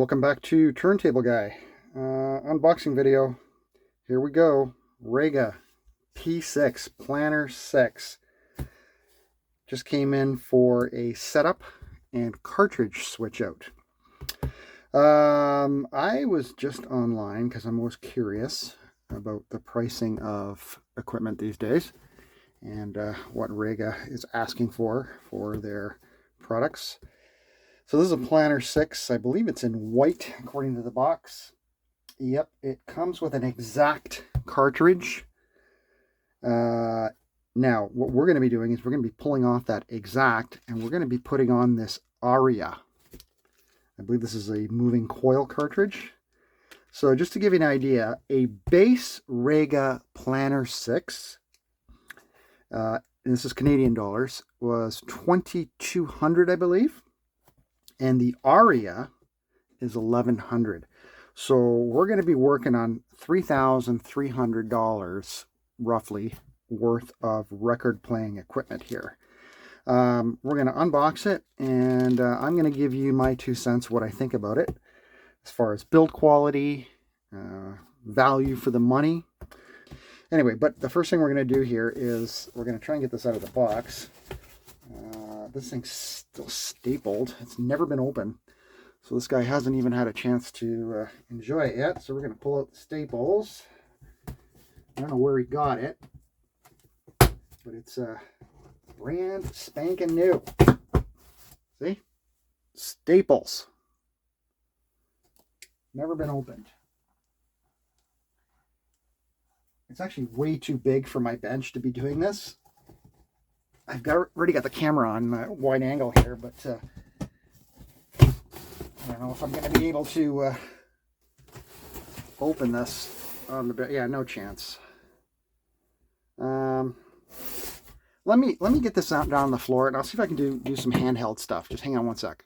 welcome back to Turntable Guy. Unboxing video. Here we go. Rega P6 Planar 6. Just came in for a setup and cartridge switch out. I was just online because I'm always curious about the pricing of equipment these days and what Rega is asking for their products. So this is a Planar 6. I believe it's in white according to the box. Yep, it comes with an exact cartridge. Now, what we're going to be doing is we're going to be pulling off that exact, and we're going to be putting on this Ania. I believe this is a moving coil cartridge. So just to give you an idea, a base Rega Planar 6, and this is Canadian dollars, was $2,200, I believe. And the Ania is $1,100. So we're going to be working on $3,300 roughly worth of record playing equipment here. We're going to unbox it, and I'm going to give you my 2 cents what I think about it as far as build quality, value for the money. Anyway, but the first thing we're going to do here is we're going to try and get this out of the box. This thing's still stapled. It's never been open. So this guy hasn't even had a chance to enjoy it yet. So we're going to pull out the staples. I don't know where he got it, but it's brand spanking new. See? Staples. Never been opened. It's actually way too big for my bench to be doing this. I've already got the camera on wide angle here, but I don't know if I'm going to be able to open this on the bed. Yeah, no chance. Let me get this out down on the floor, and I'll see if I can do some handheld stuff. Just hang on one sec.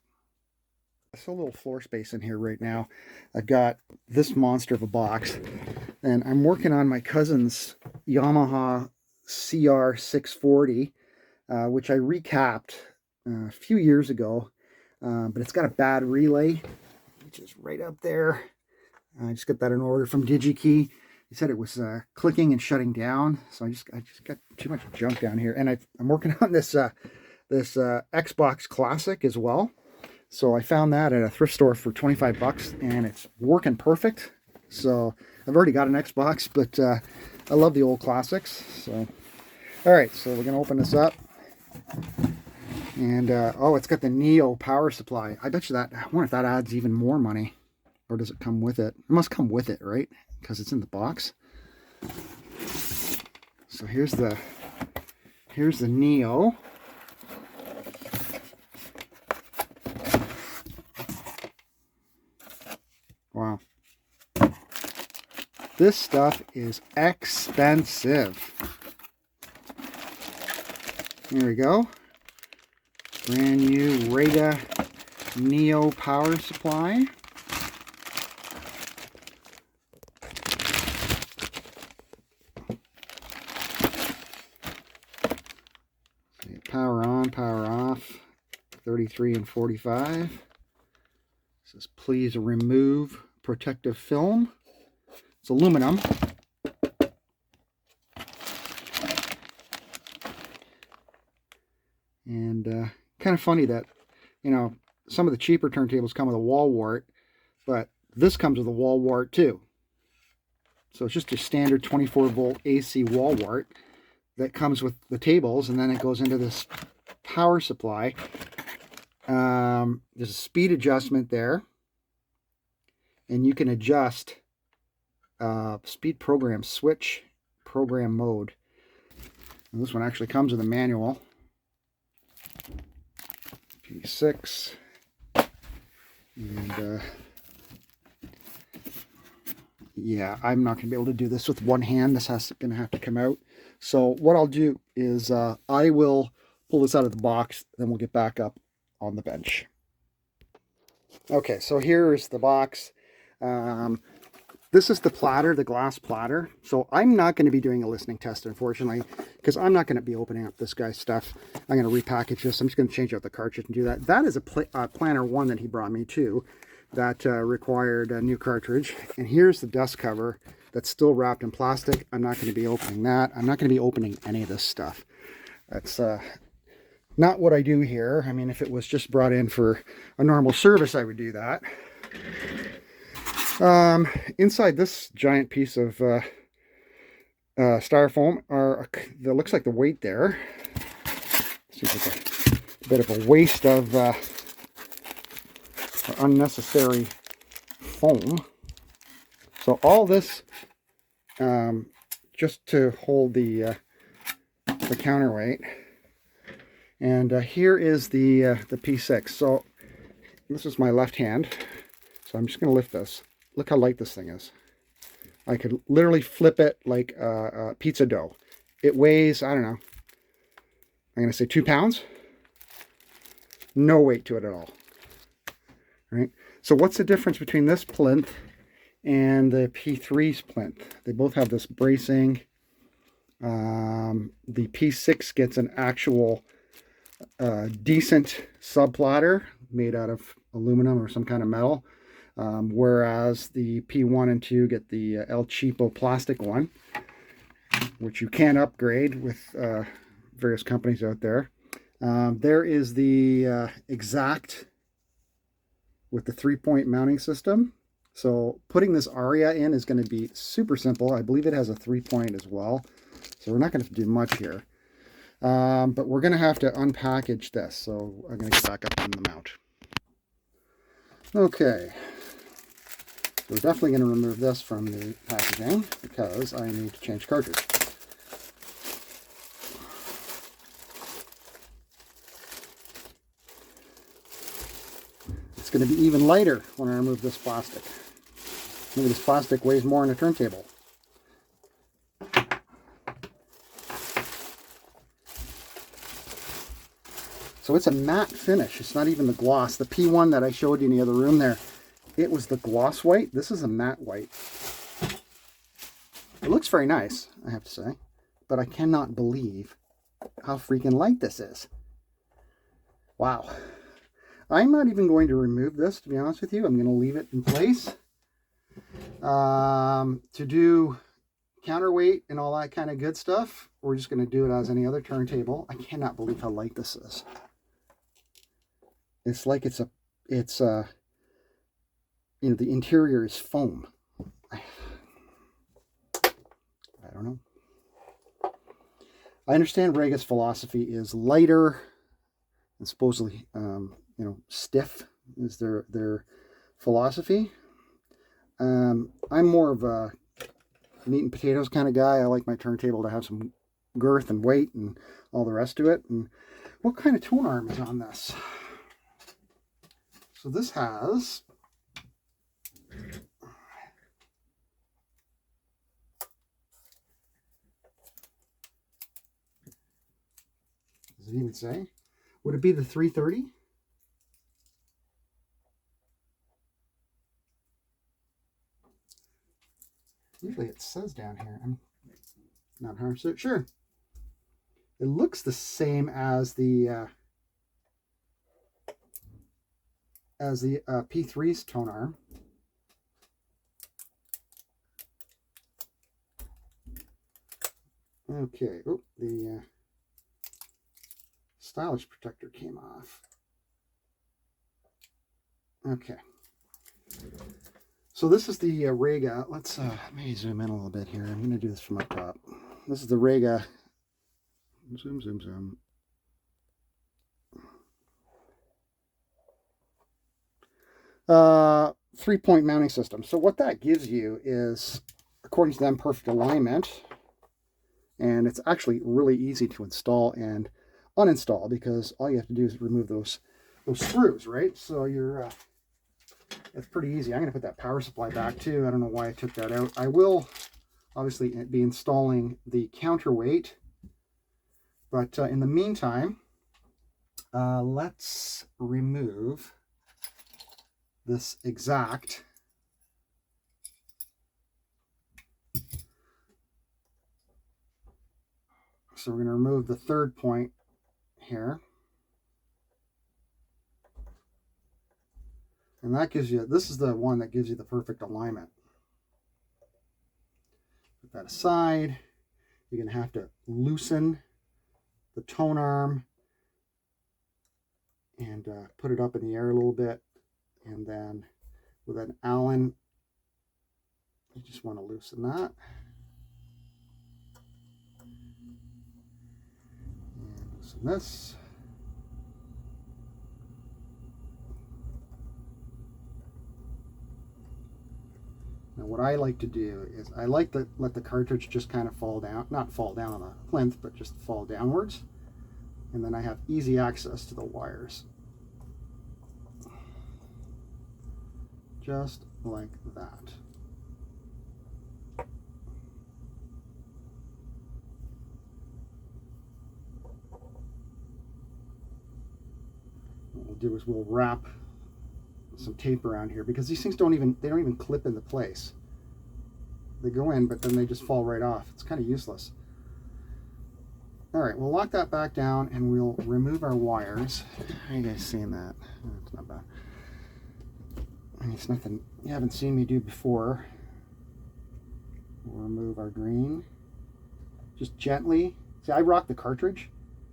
There's a little floor space in here right now. I've got this monster of a box, and I'm working on my cousin's Yamaha CR640. Which I recapped a few years ago, but it's got a bad relay, which is right up there. I just got that in order from DigiKey. He said it was clicking and shutting down, so I just got too much junk down here. And I'm working on this Xbox Classic as well. So I found that at a thrift store for 25 bucks, and it's working perfect. So I've already got an Xbox, but I love the old classics. So all right, so we're gonna open this up. And oh, it's got the Neo power supply. I bet you that, I wonder if that adds even more money, or does it come with it? It must come with it, right? Because it's in the box. So here's the Neo. Wow, this stuff is expensive. Here we go. Brand new Rega Neo power supply. Power on, power off. 33 and 45. It says please remove protective film. It's aluminum. And kind of funny that, you know, some of the cheaper turntables come with a wall wart, but this comes with a wall wart too. So it's just a standard 24-volt AC wall wart that comes with the tables, and then it goes into this power supply. There's a speed adjustment there, and you can adjust speed program switch program mode. And this one actually comes with a manual. P6, and yeah, I'm not going to be able to do this with one hand. This is going to have to come out. So what I'll do is I will pull this out of the box, then we'll get back up on the bench. Okay, so here's the box. This is the platter, the glass platter. So I'm not going to be doing a listening test, unfortunately, because I'm not going to be opening up this guy's stuff. I'm going to repackage this. I'm just going to change out the cartridge and do that. That is a Planar 1 that he brought me too. that required a new cartridge. And here's the dust cover that's still wrapped in plastic. I'm not going to be opening that. I'm not going to be opening any of this stuff. That's not what I do here. I mean, if it was just brought in for a normal service, I would do that. Inside this giant piece of styrofoam that looks like the weight there. Seems like a bit of a waste of unnecessary foam. So all this just to hold the counterweight. And here is the P6. So this is my left hand. So I'm just going to lift this. Look how light this thing is. I could literally flip it like pizza dough. It weighs, I don't know, I'm going to say 2 pounds. No weight to it at all. Right? So what's the difference between this plinth and the P3's plinth? They both have this bracing. The P6 gets an actual decent subplatter made out of aluminum or some kind of metal. Whereas the P1 and 2 get the El Cheapo plastic one, which you can upgrade with various companies out there. There is the Exact with the 3-point mounting system. So putting this Aria in is going to be super simple. I believe it has a 3-point as well. So we're not going to do much here. But we're going to have to unpackage this. So I'm going to get back up on the mount. Okay. We're definitely going to remove this from the packaging because I need to change cartridge. It's going to be even lighter when I remove this plastic. Maybe this plastic weighs more than a turntable. So it's a matte finish. It's not even the gloss. The P1 that I showed you in the other room there, it was the gloss white. This is a matte white. It looks very nice, I have to say, but I cannot believe how freaking light this is. Wow. I'm not even going to remove this, to be honest with you. I'm going to leave it in place. To do counterweight and all that kind of good stuff, we're just going to do it as any other turntable. I cannot believe how light this is. It's like it's you know, the interior is foam. I don't know. I understand Rega's philosophy is lighter and supposedly, you know, stiff is their philosophy. I'm more of a meat and potatoes kind of guy. I like my turntable to have some girth and weight and all the rest of it. And what kind of tone arm is on this? So this has does it even say? Would it be the 330? Usually it says down here. I'm not 100% sure. It looks the same as the P3's tone arm. Okay. Oh, the stylish protector came off. Okay. So this is the Rega. Let's maybe zoom in a little bit here. I'm going to do this from up top. This is the Rega. Zoom, zoom, zoom. Three-point mounting system. So what that gives you is, according to them, perfect alignment. And it's actually really easy to install and uninstall because all you have to do is remove those screws, right? So you're it's pretty easy. I'm going to put that power supply back too. I don't know why I took that out. I will obviously be installing the counterweight, but in the meantime, let's remove this Exact. So we're going to remove the 3rd point here. And that gives you, this is the one that gives you the perfect alignment. Put that aside. You're going to have to loosen the tone arm and put it up in the air a little bit. And then with an Allen, you just want to loosen that. And loosen this. Now what I like to do is I like to let the cartridge just kind of fall down, not fall down on the plinth, but just fall downwards. And then I have easy access to the wires. Just like that. What we'll do is we'll wrap some tape around here, because these things don't even clip into place. They go in, but then they just fall right off. It's kind of useless. All right, we'll lock that back down and we'll remove our wires. How are you guys seeing that? It's not bad. I mean, it's nothing you haven't seen me do before. We'll remove our green. Just gently. See, I rock the cartridge,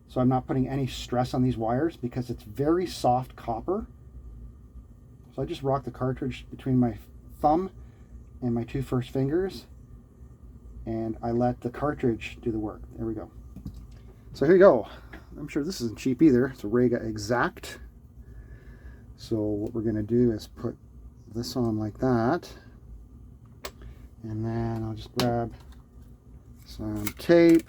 so I'm not putting any stress on these wires because it's very soft copper. So I just rock the cartridge between my thumb and my two first fingers, and I let the cartridge do the work. There we go. So here you go. I'm sure this isn't cheap either. It's a Rega Exact. So what we're going to do is put this on like that, and then I'll just grab some tape,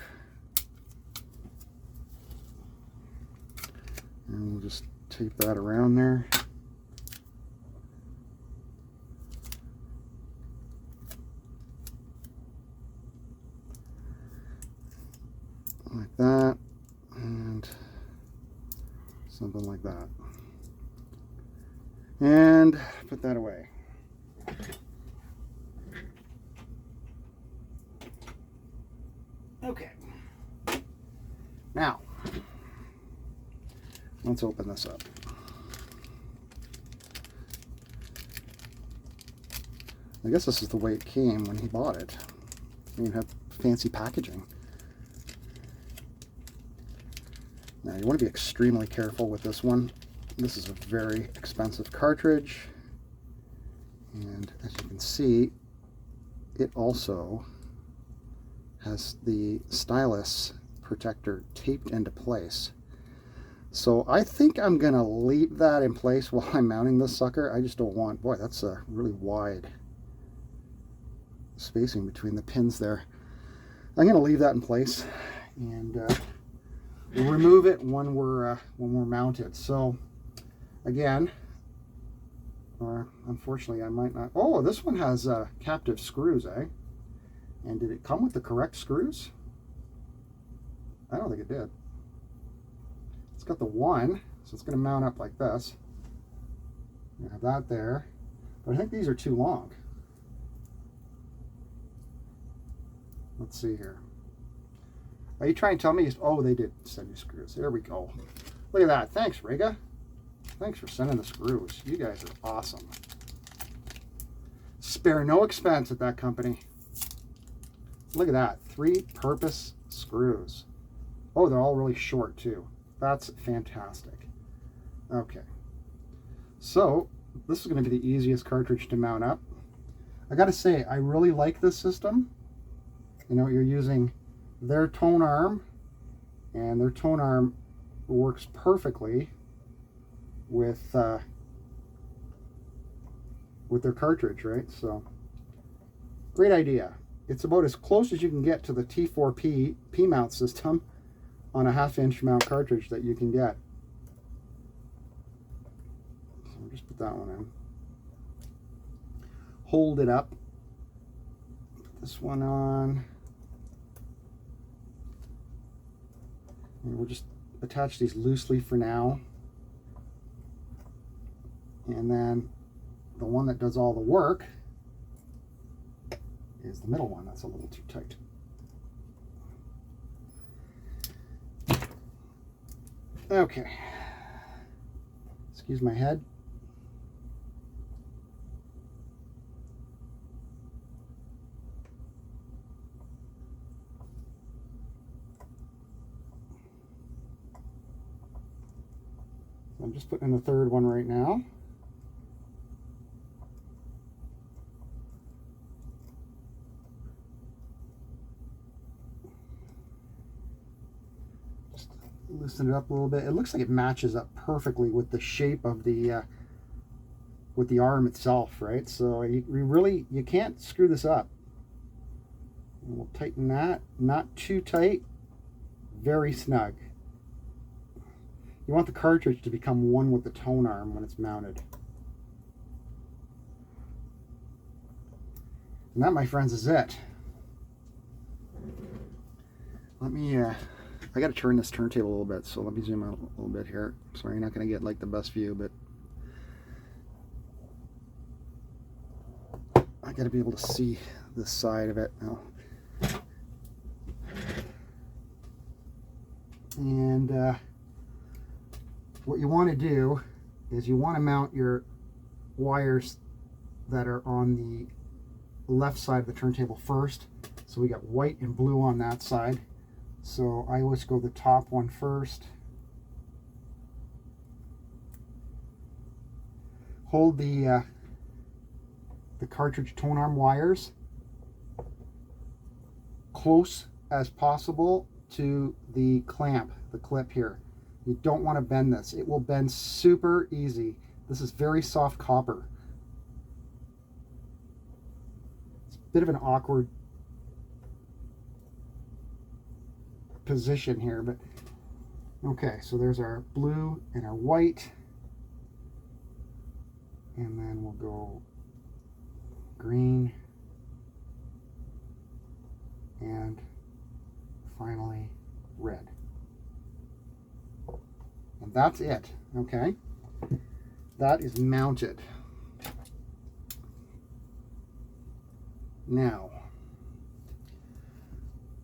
and we'll just tape that around there. Like that, and something like that, and put that away. Okay, now let's open this up. I guess this is the way it came when he bought it. You have fancy packaging. Now you want to be extremely careful with this one. This is a very expensive cartridge, and as you can see, it also has the stylus protector taped into place. So I think I'm gonna leave that in place while I'm mounting this sucker. I just don't want, boy, that's a really wide spacing between the pins there. I'm gonna leave that in place, and we'll remove it when we're mounted. So again, unfortunately I might not. Oh, this one has captive screws, eh? And did it come with the correct screws? I don't think it did. It's got the one, so it's going to mount up like this. You have that there, but I think these are too long. Let's see here. Are you trying to tell me? Oh, they did send you screws. There we go. Look at that. Thanks, Rega. Thanks for sending the screws. You guys are awesome. Spare no expense at that company. Look at that. 3-purpose screws. Oh, they're all really short too. That's fantastic. Okay. So this is going to be the easiest cartridge to mount up. I got to say, I really like this system. You know, you're using their tone arm, and their tone arm works perfectly with their cartridge, right? So great idea. It's about as close as you can get to the T4P P-mount system on a 1/2-inch mount cartridge that you can get. So I'll just put that one in. Hold it up. Put this one on. And we'll just attach these loosely for now. And then the one that does all the work is the middle one. That's a little too tight. Okay. Excuse my head. I'm just putting in the third one right now. Just loosen it up a little bit. It looks like it matches up perfectly with the shape of the with the arm itself, right? So you can't screw this up. And we'll tighten that, not too tight, very snug. You want the cartridge to become one with the tone arm when it's mounted. And that, my friends, is it. Let me, I got to turn this turntable a little bit, so let me zoom out a little bit here. Sorry, you're not going to get like the best view, but I got to be able to see this side of it now. And what you want to do is you want to mount your wires that are on the left side of the turntable first. So we got white and blue on that side. So I always go the top one first. Hold the cartridge tone arm wires close as possible to the clamp, the clip here. You don't want to bend this. It will bend super easy. This is very soft copper. It's a bit of an awkward position here, but okay, so there's our blue and our white. And then we'll go green. And finally red. And that's it, okay? That is mounted. Now,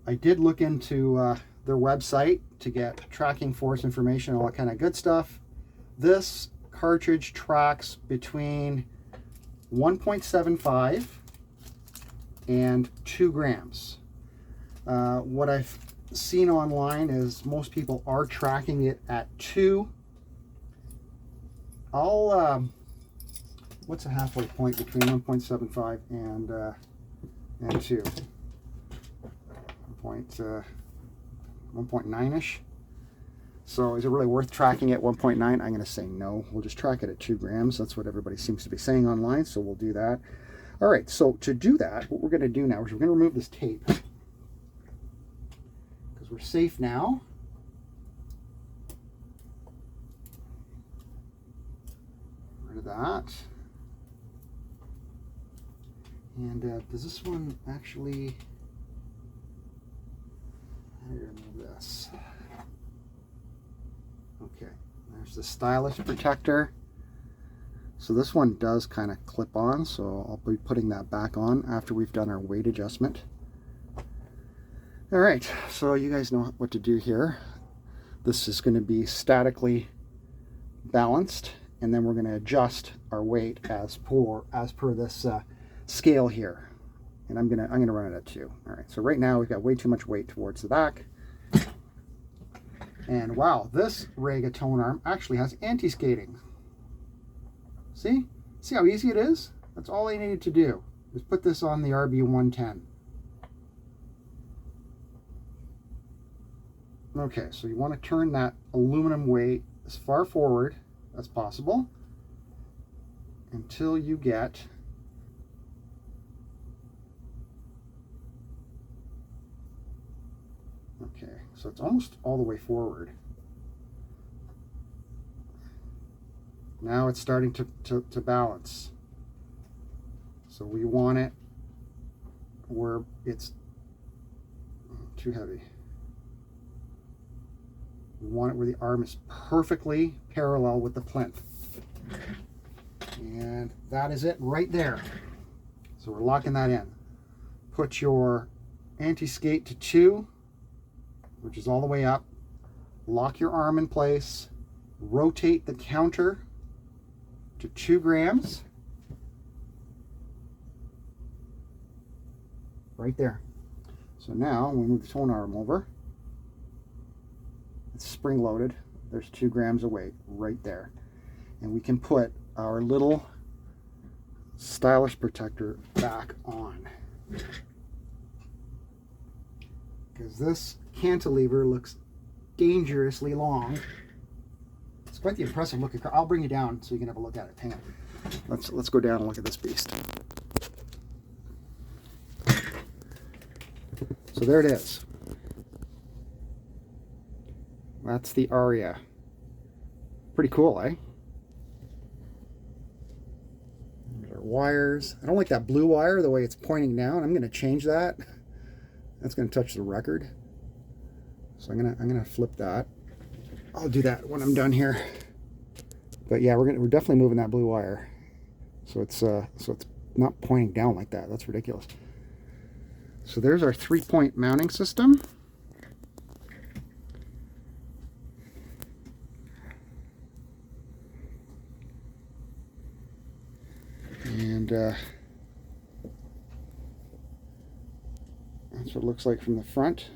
I did look into their website to get tracking force information, all that kind of good stuff. This cartridge tracks between 1.75 and 2 grams. What I've seen online is most people are tracking it at 2. What's a halfway point between 1.75 and 2? 1.9-ish. So is it really worth tracking at 1.9? I'm going to say no. We'll just track it at 2 grams. That's what everybody seems to be saying online, so we'll do that. All right, so to do that, what we're going to do now is we're going to remove this tape. We're safe now. Rid of that. And does this one actually, how do you remove this? Okay, there's the stylus protector. So this one does kind of clip on, so I'll be putting that back on after we've done our weight adjustment. All right, so you guys know what to do here. This is going to be statically balanced, and then we're going to adjust our weight as per this scale here. And I'm gonna run it at 2. All right, so right now we've got way too much weight towards the back. And wow, this Rega tone arm actually has anti-skating. See how easy it is? That's all I needed to do, is put this on the RB110. Okay, so you want to turn that aluminum weight as far forward as possible until you get okay, so it's almost all the way forward. Now it's starting to balance. So we want it where it's too heavy. We want it where the arm is perfectly parallel with the plinth. And that is it right there. So we're locking that in. Put your anti-skate to 2, which is all the way up. Lock your arm in place. Rotate the counter to 2 grams. Right there. So now we move the tone arm over. It's spring loaded. There's 2 grams of weight right there. And we can put our little stylus protector back on. Because this cantilever looks dangerously long. It's quite the impressive looking car. I'll bring you down so you can have a look at it. Hang on. Let's go down and look at this beast. So there it is. That's the Aria. Pretty cool, eh? There's our wires. I don't like that blue wire, the way it's pointing down. I'm going to change that. That's going to touch the record. So I'm gonna flip that. I'll do that when I'm done here. But yeah, we're definitely moving that blue wire. So it's not pointing down like that. That's ridiculous. So there's our 3-point mounting system. And that's what it looks like from the front.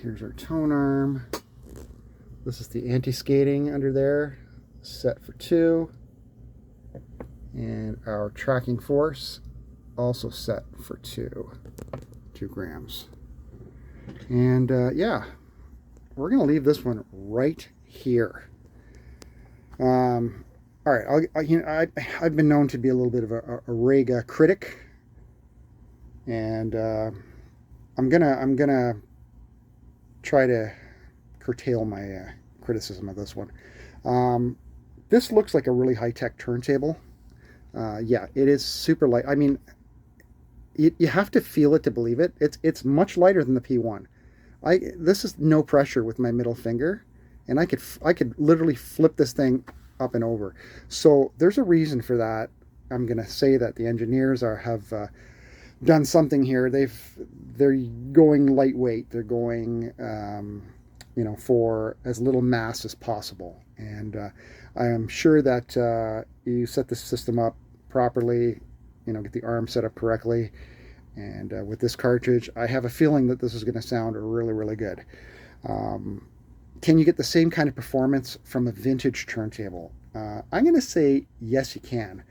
Here's our tone arm. This is the anti-skating under there, set for 2. And our tracking force, also set for 2 grams. And yeah, we're going to leave this one right here. All right, I've been known to be a little bit of a Rega critic. And I'm gonna try to curtail my criticism of this one. This looks like a really high-tech turntable. Yeah, it is super light. I mean, you have to feel it to believe it. It's much lighter than the P1. This is no pressure with my middle finger, and I could literally flip this thing up and over. So there's a reason for that. I'm gonna say that the engineers have done something here. They're going lightweight. They're going you know, for as little mass as possible. And I am sure that you set the system up properly, you know, get the arm set up correctly. And with this cartridge, I have a feeling that this is going to sound really, really good. Can you get the same kind of performance from a vintage turntable? I'm going to say yes, you can.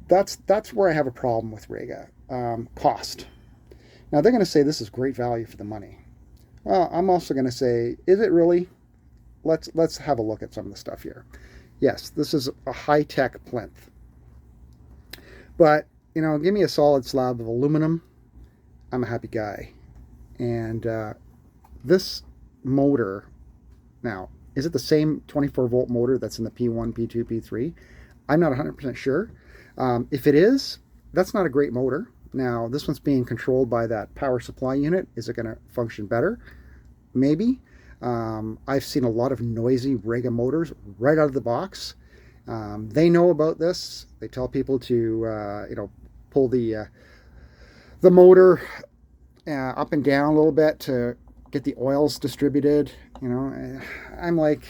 That's where I have a problem with Rega. Cost. Now they're going to say this is great value for the money. Well, I'm also going to say, is it really? Let's have a look at some of the stuff here. Yes, this is a high-tech plinth. But, you know, give me a solid slab of aluminum, I'm a happy guy. And this motor, now, is it the same 24-volt motor that's in the P1, P2, P3? I'm not 100% sure. If it is, that's not a great motor. Now, this one's being controlled by that power supply unit. Is it going to function better? Maybe. I've seen a lot of noisy Rega motors right out of the box. They know about this. They tell people to, you know, pull the motor up and down a little bit to get the oils distributed. You know, I'm like,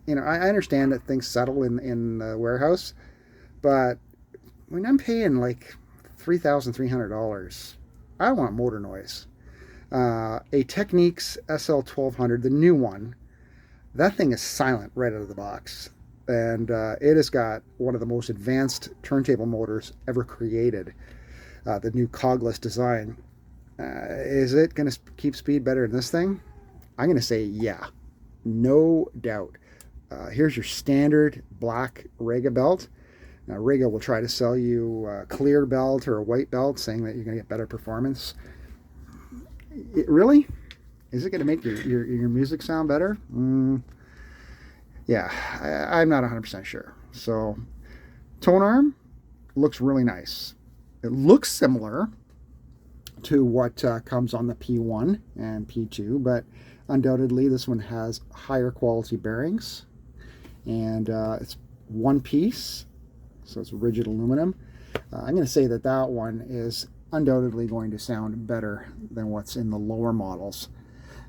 you know, I understand that things settle in the warehouse, but when I'm paying like $3,300, I want motor noise. A Technics SL1200, the new one, that thing is silent right out of the box. And it has got one of the most advanced turntable motors ever created, the new cogless design. Is it going to keep speed better than this thing? I'm going to say yeah, no doubt. Here's your standard black Rega belt. Now, Rega will try to sell you a clear belt or a white belt, saying that you're going to get better performance. Really? Is it going to make your music sound better? Yeah, I'm not 100% sure. So, tone arm looks really nice. It looks similar to what comes on the P1 and P2, but undoubtedly this one has higher quality bearings. And it's one piece, so it's rigid aluminum. I'm going to say that that one is undoubtedly going to sound better than what's in the lower models.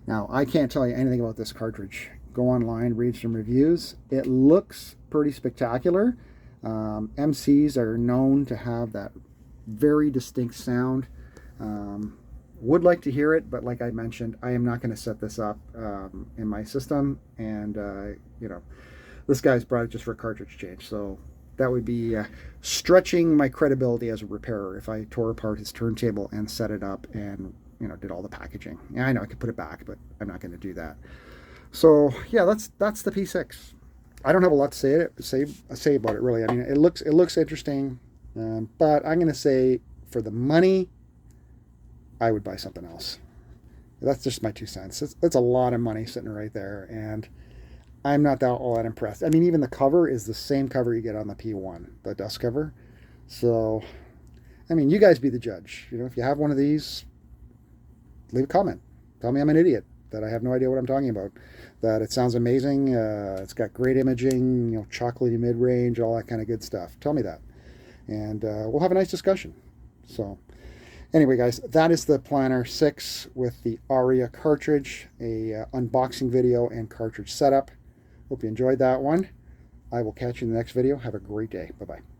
Now, I can't tell you anything about this cartridge go online, read some reviews. It looks pretty spectacular. MCs are known to have that very distinct sound. Would like to hear it, but like I mentioned, I am not going to set this up in my system, and you know, this guy's brought it just for a cartridge change, so that would be stretching my credibility as a repairer if I tore apart his turntable and set it up and, you know, did all the packaging. Yeah, I know I could put it back, but I'm not going to do that. So yeah, that's the P6. I don't have a lot to say about it really. I mean, it looks interesting, but I'm going to say for the money, I would buy something else. That's just my 2 cents. It's a lot of money sitting right there, and I'm not all that impressed. I mean, even the cover is the same cover you get on the P1, the dust cover. So, I mean, you guys be the judge. You know, if you have one of these, leave a comment. Tell me I'm an idiot, that I have no idea what I'm talking about, that it sounds amazing, it's got great imaging, you know, chocolatey mid-range, all that kind of good stuff. Tell me that, and we'll have a nice discussion. So anyway, guys, that is the Planar 6 with the Aria cartridge, a unboxing video and cartridge setup. Hope you enjoyed that one. I will catch you in the next video. Have a great day. Bye-bye.